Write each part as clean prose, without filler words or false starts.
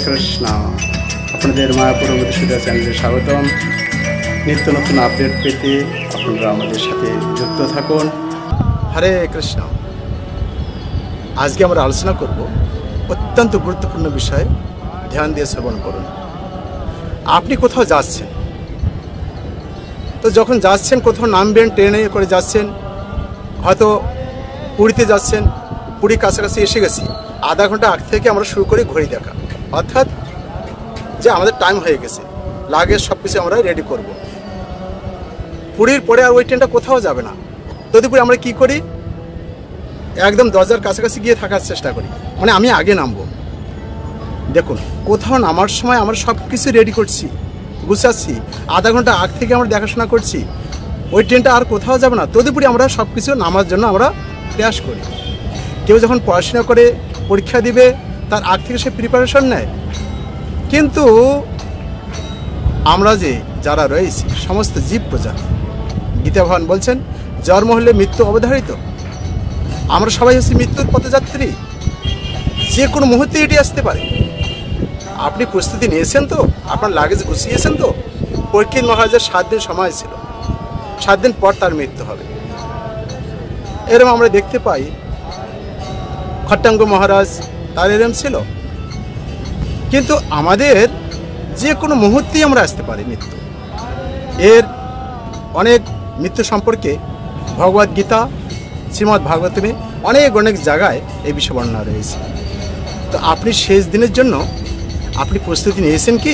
কৃষ্ণ। আপনাদের মায়াপুর মধুসূদন চ্যানেলে স্বাগতম। নিত্য নতুন আপডেট পেতে আপনারা আমাদের সাথে যুক্ত থাকুন। হরে কৃষ্ণ। আজকে আমরা আলোচনা করব অত্যন্ত গুরুত্বপূর্ণ বিষয়, ধ্যান দিয়ে শ্রবণ করুন। আপনি কোথাও যাচ্ছেন, তো যখন যাচ্ছেন কোথাও নামবেন, ট্রেনে করে যাচ্ছেন, হয়তো পুরীতে যাচ্ছেন, পুরী কাছাকাছি এসে গেছি, আধা ঘন্টা আগ থেকে আমরা শুরু করি ঘড়ি দেখা, অর্থাৎ যে আমাদের টাইম হয়ে গেছে, লাগেজ সব কিছু আমরা রেডি করব। পুরীর পরে আর ওই ট্রেনটা কোথাও যাবে না, তদুপরি আমরা কি করি, একদম দরজার কাছাকাছি গিয়ে থাকার চেষ্টা করি, মানে আমি আগে নামবো। দেখুন, কোথাও নামার সময় আমরা সব কিছু রেডি করছি, গুছাচ্ছি, আধা ঘন্টা আগ থেকে আমরা দেখাশোনা করছি, ওই ট্রেনটা আর কোথাও যাবে না, তদুপরি আমরা সব কিছু নামার জন্য আমরা প্রয়াস করি। কেউ যখন পড়াশোনা করে পরীক্ষা দিবে, তার আগ থেকে সে প্রিপারেশন নেয়। কিন্তু আমরা যে যারা রয়েছি সমস্ত জীব প্রজাতি, গীতা ভগবান বলছেন জন্ম হলে মৃত্যু অবধারিত। আমরা সবাই হচ্ছি মৃত্যুর পথযাত্রী, যে কোনো মুহূর্তে এটি আসতে পারে। আপনি প্রস্তুতি নিয়েছেন তো? আপনার লাগেজ গুছিয়েছেন তো? পরীক্ষিত মহারাজের 7 দিন সময় ছিল, 7 দিন পর তার মৃত্যু হবে। এরম আমরা দেখতে পাই, খট্টাঙ্গ মহারাজ তার এরম ছিল। কিন্তু আমাদের যে কোনো মুহূর্তেই আমরা আসতে পারি মৃত্যু। এর অনেক মৃত্যু সম্পর্কে ভগবদ গীতা, শ্রীমদ্ ভাগবতমে অনেক জায়গায় এই বিষয় বর্ণনা রয়েছে। তো আপনি শেষ দিনের জন্য আপনি প্রস্তুতি নিয়েছেন কি?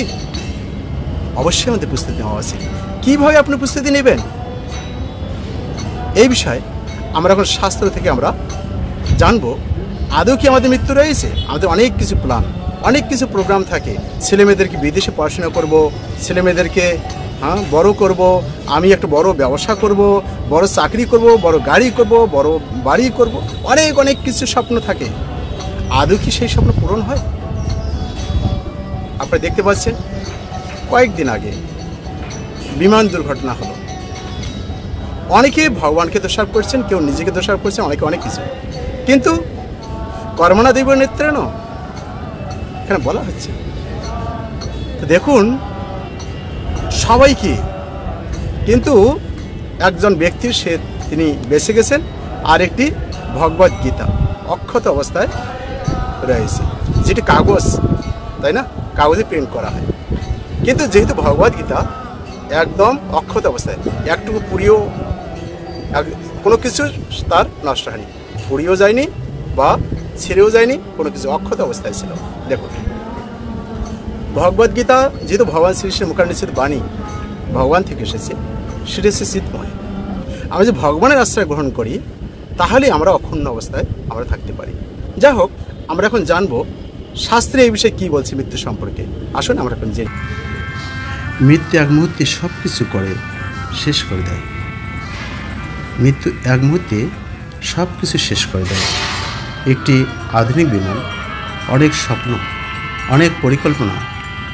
অবশ্যই আমাদের প্রস্তুতি নেওয়া আছে। কীভাবে আপনি প্রস্তুতি নেবেন, এই বিষয়ে আমরা এখন শাস্ত্র থেকে আমরা জানবো। আদৌ কি আমাদের মৃত্যু রয়েছে? আমাদের অনেক কিছু প্ল্যান, অনেক কিছু প্রোগ্রাম থাকে। ছেলেমেয়েদেরকে বিদেশে পড়াশোনা করব, ছেলেমেয়েদেরকে বড় করব, আমি একটা বড় ব্যবসা করব, বড় চাকরি করব, বড় গাড়ি করব, বড় বাড়ি করব, অনেক কিছু স্বপ্ন থাকে। আদৌ কি সেই স্বপ্ন পূরণ হয়? আপনারা দেখতে পাচ্ছেন, কয়েকদিন আগে বিমান দুর্ঘটনা হলো। অনেকে ভগবানকে দোষারোপ করছেন, কেউ নিজেকে দোষারোপ করছেন, অনেকে অনেক কিছু। কিন্তু কর্মণা দৈব নেত্রেণ এখানে বলা হচ্ছে। তো দেখুন, সবাইকে, কিন্তু একজন ব্যক্তির তিনি বেঁচে গেছেন, আর একটি ভগবদ গীতা অক্ষত অবস্থায় রয়েছে, যেটি কাগজ, তাই না, কাগজে প্রিন্ট করা হয়। কিন্তু যেহেতু ভগবদ গীতা একদম অক্ষত অবস্থায়, একটুকু পুড়িয়েও কোনো কিছু তার নষ্ট হয়নি, পুড়িয়েও যায়নি বা ছেড়েও যায়নি, কোনো কিছু অক্ষত অবস্থায় ছিল। দেখুন, ভগবদ গীতা যেহেতু ভগবান শ্রীকৃষ্ণের মুখান্বিত বাণী, ভগবান থেকে এসেছে, সেটা হচ্ছে চিৎময়। আমরা যে ভগবানের আশ্রয় গ্রহণ করি, তাহলে আমরা অক্ষুণ্ণ অবস্থায় আমরা থাকতে পারি। যাই হোক, আমরা এখন জানবো শাস্ত্রে এই বিষয়ে কী বলছে মৃত্যু সম্পর্কে। আসুন আমরা এখন জেনে। মৃত্যু এক মুহূর্তে সব কিছু করে শেষ করে দেয়। মৃত্যু এক মুহূর্তে সব কিছু শেষ করে দেয়। একটি আধুনিক বিমান, অনেক স্বপ্ন, অনেক পরিকল্পনা।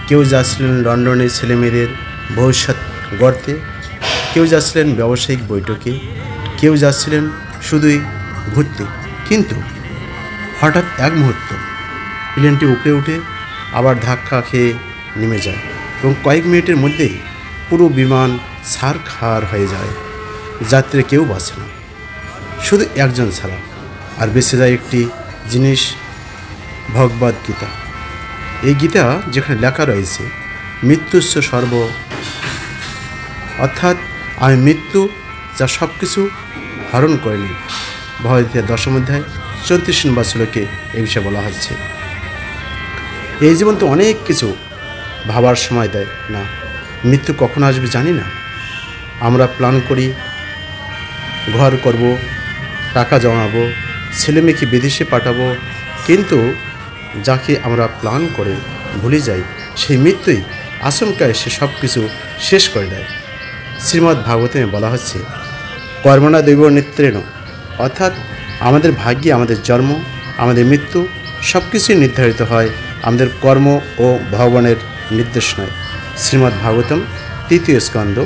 কেউ যাচ্ছিলেন লন্ডনের ছেলেমেয়েদের ভবিষ্যৎ গড়তে, কেউ যাচ্ছিলেন ব্যবসায়িক বৈঠকে, কেউ যাচ্ছিলেন শুধুই ঘুরতে। কিন্তু হঠাৎ এক মুহূর্ত প্লেনটি উপরে উঠে আবার ধাক্কা খেয়ে নেমে যায়, এবং কয়েক মিনিটের মধ্যেই পুরো বিমান ছারখার হয়ে যায়। যাত্রী কেউ বাঁচে না, শুধু একজন ছাড়া। আর বেঁচে যায় একটি জিনিস, ভগবদ গীতা। এই গীতা যেখানে লেখা রয়েছে মৃত্যুস্য সর্ব, অর্থাৎ আমি মৃত্যু যা সব কিছু হরণ করে নিই। ভগবদ্গীতার 10ম অধ্যায় 34 নম্বর শ্লোকে এই বিষয়ে বলা হচ্ছে। এই জীবন তো অনেক কিছু ভাবার সময় দেয় না, মৃত্যু কখন আসবে জানি না। আমরা প্ল্যান করি, ঘর করব, টাকা জমাবো, ছেলেমেয়েকে বিদেশে পাঠাবো, কিন্তু যাকে আমরা প্ল্যান করে ভুলে যাই, সেই মৃত্যুই আচমকায় সে সব কিছু শেষ করে দেয়। শ্রীমদ্ ভাগবতে বলা হচ্ছে কর্মণা দৈব নেত্রেণ, অর্থাৎ আমাদের ভাগ্যে আমাদের জন্ম, আমাদের মৃত্যু সব কিছুই নির্ধারিত হয় আমাদের কর্ম ও ভগবানের নির্দেশ নয়। শ্রীমদ্ ভাগবতম 3য় স্কন্ধ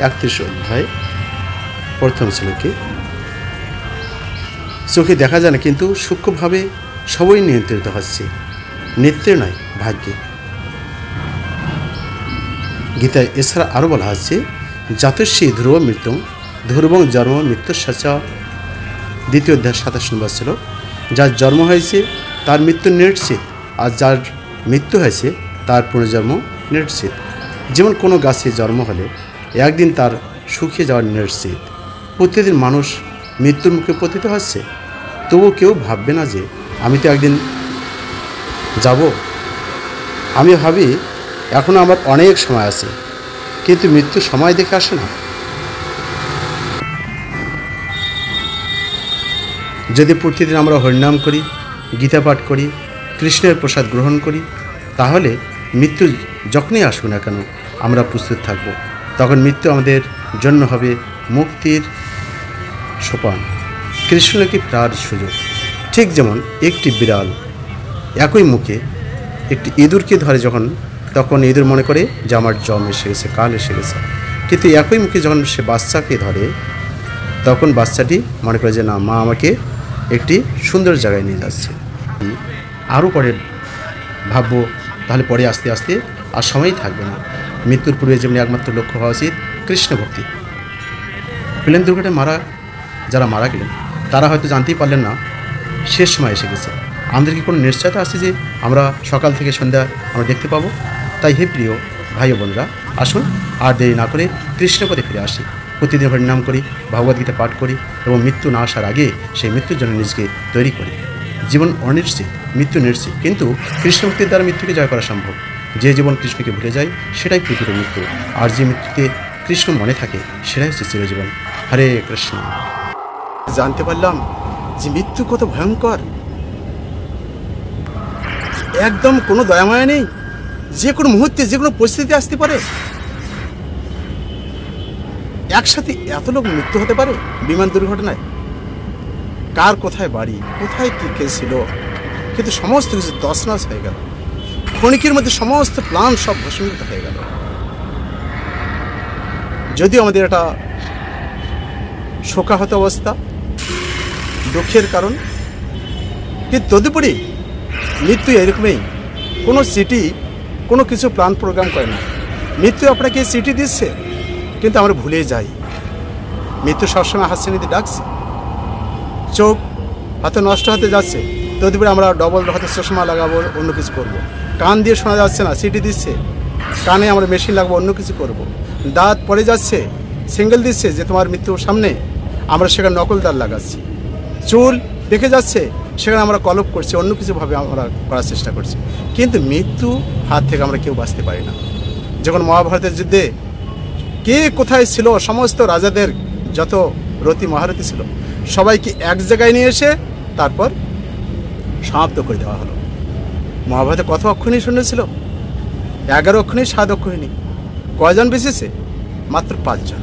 31 অধ্যায় 1ম শ্লোকে। চোখে দেখা যায় না, কিন্তু সূক্ষ্মভাবে সবই নিয়ন্ত্রিত হচ্ছে, নেত্রে নয় ভাগ্যে। গীতায় এছাড়া আরও বলা হচ্ছে জাতস্যি ধ্রুব মৃত্যু ধ্রুবং জন্ম মৃত্যুর সাচা 2 অধ্যায় 27 নম্বর শ্লোক। যার জন্ম হয়েছে তার মৃত্যু নিশ্চিত, আর যার মৃত্যু হয়েছে তার পুনর্জন্ম নিশ্চিত। যেমন কোনো গাছে জন্ম হলে একদিন তার শুকিয়ে যাওয়ার নিশ্চিত। প্রতিদিন মানুষ মৃত্যুর মুখে পতিত হচ্ছে, তবুও কেউ ভাববে না যে আমি তো একদিন যাব। আমি ভাবি এখনও আমার অনেক সময় আছে, কিন্তু মৃত্যু সময় দেখে আসে না। যদি প্রতিদিন আমরা হরিনাম করি, গীতা পাঠ করি, কৃষ্ণের প্রসাদ গ্রহণ করি, তাহলে মৃত্যু যখনই আসুক না কেন আমরা প্রস্তুত থাকব। তখন মৃত্যু আমাদের জন্য হবে মুক্তির সোপান, কৃষ্ণকে প্রার সুযোগ। ঠিক যেমন একটি বিড়াল একই মুখে একটি ইঁদুরকে ধরে যখন, তখন ইঁদুর মনে করে যে আমার জম এসে গেছে, কাল এসে গেছে। কিন্তু একই মুখে যখন সে বাচ্চাকে ধরে, তখন বাচ্চাটি মনে করে যে না, মা আমাকে একটি সুন্দর জায়গায় নিয়ে যাচ্ছে। আরও পরে ভাববো, তাহলে পরে আস্তে আস্তে আর সময়ই থাকবে না। মৃত্যুর পূর্বে যেমনি একমাত্র লক্ষ্য হওয়া উচিত কৃষ্ণ ভক্তি। প্লেন দুর্ঘটনায় যারা মারা গেলেন তারা হয়তো জানতেই পারলেন না শেষ সময় এসে গেছে। আমাদের কি কোনো নিশ্চয়তা আছে যে আমরা সকাল থেকে সন্ধ্যা আমরা দেখতে পাবো? তাই হে প্রিয় ভাই ও বোনরা, আসুন আর দেরি না করে কৃষ্ণপদে ফিরে আসি। প্রতিদিন হরিনাম করি, ভগবদ্গীতা পাঠ করি এবং মৃত্যু না আসার আগে সেই মৃত্যুর জন্য নিজেকে তৈরি করি। জীবন অনিশ্চিত, মৃত্যু নিশ্চিত, কিন্তু কৃষ্ণভক্তির দ্বারা মৃত্যুকে জয় করা সম্ভব। যে জীবন কৃষ্ণকে ভুলে যায় সেটাই প্রকৃত মৃত্যু, আর যে মৃত্যুতে কৃষ্ণ মনে থাকে সেটাই হচ্ছে চিরজীবন। হরে কৃষ্ণ। জানতে পারলাম যে মৃত্যু কত ভয়ঙ্কর, একদম কোনো দয়ামায়া নেই, যে কোনো মুহূর্তে যে কোনো পরিস্থিতি আসতে পারে। একসাথে এত লোক মৃত্যু হতে পারে বিমান দুর্ঘটনায়। কার কোথায় বাড়ি, কোথায় কী কে ছিল, কিন্তু সমস্ত কিছু তছনছ হয়ে গেল। ক্ষণিকের মধ্যে সমস্ত প্ল্যান সব ভস্মীভূত হয়ে গেল। যদিও আমাদের এটা শোকাহত অবস্থা, দুঃখের কারণ, কিন্তু তদুপরি মৃত্যু এরকমই। কোনো সিটি কোনো কিছু প্ল্যান প্রোগ্রাম করে না। মৃত্যু আপনাকে সিটি দিচ্ছে, কিন্তু আমরা ভুলে যাই। মৃত্যু সবসময় হাসছে নিতে ডাকছে। চোখ হাতে নষ্ট হতে যাচ্ছে, তদুপরি আমরা ডবল হাতে চশমা লাগাবো, অন্য কিছু করব। কান দিয়ে শোনা যাচ্ছে না, সিটি দিচ্ছে। কানে আমরা মেশিন লাগাবো, অন্য কিছু করব। দাঁত পড়ে যাচ্ছে, সিঙ্গেল দিচ্ছে যে তোমার মৃত্যুর সামনে, আমরা সেখানে নকল দাঁত লাগাচ্ছি। চুল দেখে যাচ্ছে, সেখানে আমরা কলপ করছি, অন্য কিছুভাবে আমরা করার চেষ্টা করছি। কিন্তু মৃত্যু হাত থেকে আমরা কেউ বাঁচতে পারি না। যখন মহাভারতের যুদ্ধে কে কোথায় ছিল, সমস্ত রাজাদের যত রতি মহারথী ছিল সবাইকে এক জায়গায় নিয়ে এসে তারপর সমাপ্ত করে দেওয়া হলো। মহাভারতে কত অক্ষণী সৈন্য ছিল? 11 অক্ষণী, 7 অক্ষণী। কয়জন বেঁচেছে? মাত্র 5 জন।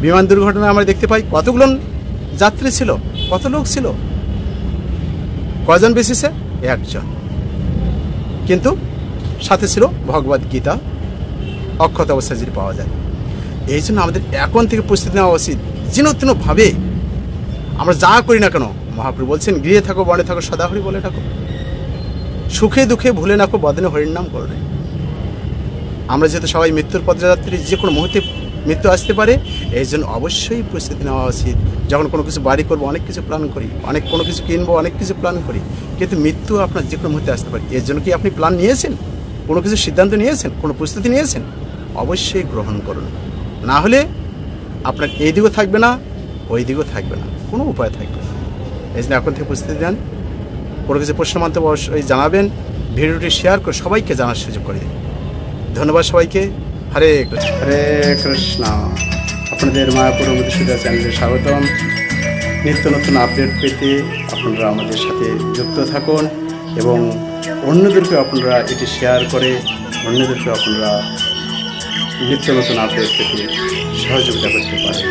বিমান দুর্ঘটনায় আমরা দেখতে পাই কতগুলো যাত্রী ছিল, কত লোক ছিল, কয়জন বেঁচেছে? 1 জন। কিন্তু সাথে ছিল ভগবদ গীতা, অক্ষত অবস্থায় যদি পাওয়া যায়। এই জন্য আমাদের এখন থেকে প্রস্তুতি নেওয়া উচিত, যেন তেনভাবে আমরা যা করি না কেন। মহাপ্রভু বলছেন, গৃহে থাকো বনে থাকো সদা হরি বলে থাকো, সুখে দুঃখে ভুলে নাকো বদনে হরির নাম করো। আমরা যেহেতু সবাই মৃত্যুর পথযাত্রী, যে কোনো মুহূর্তে মৃত্যু আসতে পারে, এই জন্য অবশ্যই প্রস্তুতি নেওয়া উচিত। যখন কোনো কিছু বাড়ি করবো অনেক কিছু প্ল্যান করি, অনেক কোনো কিছু কিনবো অনেক কিছু প্ল্যান করি, কিন্তু মৃত্যু আপনার যে কোনো মুহূর্তে আসতে পারে। এর জন্য কি আপনি প্ল্যান নিয়েছেন? কোনো কিছু সিদ্ধান্ত নিয়েছেন? কোনো প্রস্তুতি নিয়েছেন? অবশ্যই গ্রহণ করুন, না হলে আপনার এই দিকেও থাকবে না, ওই দিকেও থাকবে না, কোনো উপায় থাকবে না। এই জন্য এখন থেকে প্রস্তুতি নেন। কোনো কিছু প্রশ্ন মন্তব্য অবশ্যই জানাবেন, ভিডিওটি শেয়ার করে সবাইকে জানার সুযোগ করে দিন। ধন্যবাদ সবাইকে। হরে কৃষ্ণ। হরে কৃষ্ণ। আপনাদের মায়াপুর মধুসূদন চ্যানেলে স্বাগতম। নিত্য নতুন আপডেট পেতে আপনারা আমাদের সাথে যুক্ত থাকুন এবং অন্যদেরকে আপনারা এটি শেয়ার করে অন্যদেরকে আপনারা নিত্য নতুন আপডেট পেতে সহযোগিতা করতে পারেন।